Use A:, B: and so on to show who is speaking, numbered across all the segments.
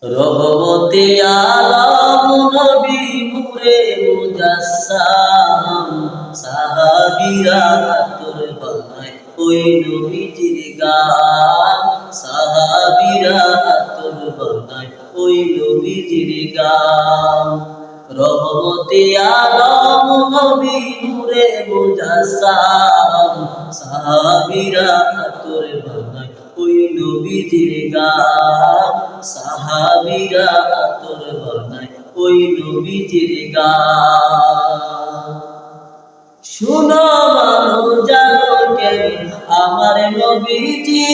A: রহমতে আলম নবী নূরে মুজাসসাম সাহাবীরা তোর বানায় ওই নবীজির গান সাহাবীরা তোর বানায় ওই নবীজির গান রহমতে আলম নবী নূরে মুজাসসাম সাহাবীরা তোর বানায় ওই নবীজির গান সাহাবীরা তোর বানায় ওই নবীজির গান শুনো মানো জানো কেন আমার নবীজি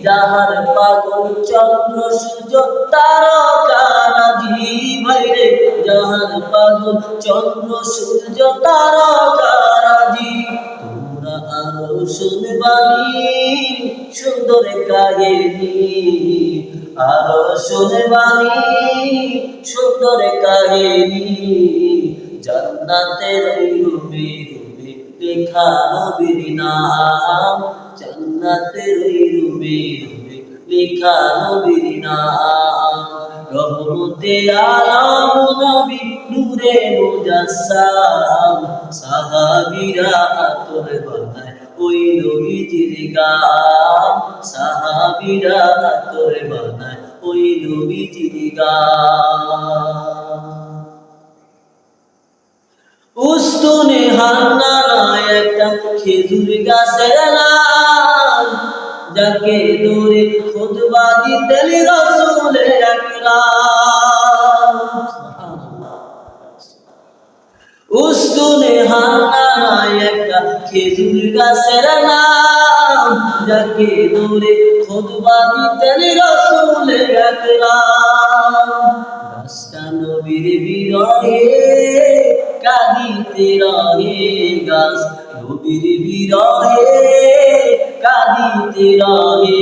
A: যাহার পাগল চন্দ্র সূর্য তারকারাজি ভাইরে যাহার পাগল চন্দ্র সূর্য তারকারাজি তোমরা আরো শুনবানি সুন্দর কাহিনী আরো শুনবানি সুন্দর কাহিনী জান্নাতের রূপে রূপে লেখা নবীর নাম জান্নাতের রূপে রূপে লেখা নবীর নাম রহমতে আলম নবী নূরে মুজাসসাম সাহাবীরা তোর বানায় ওই নবীজির গান সাহাবীরা তোর বানায় ওই নবীজির গান উস্তুনে হান্নানায় একটা খেজুর গাছের নাম যাকে দূরে খুতবা দিতেন রাসূল আকরাম উস্তুনে হান্নানায় একটা খেজুর গাছের নাম যাকে দূরে খুতবা দিতেন রাসূল আকরাম গাছটা নবীর বিরহে কাঁদিতে রহে গাছ নবীর বিরহে কাঁদিতে রহে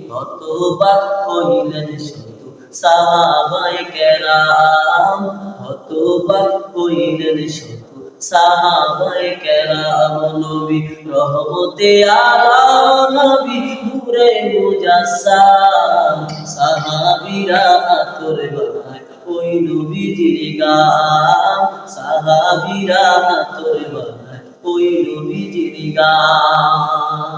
A: হতবাক হইলেন শত সাহাবায়ে কেরাম হতবাক হইলেন শত সাহাবায়ে কেরাম নবী রহমতে আলম নবী নূরে মুজাসসাম সাহাবীরা তোর বানায় ওই নবীজির গান সাহাবীরা তোর বানায় ওই নবীজির গান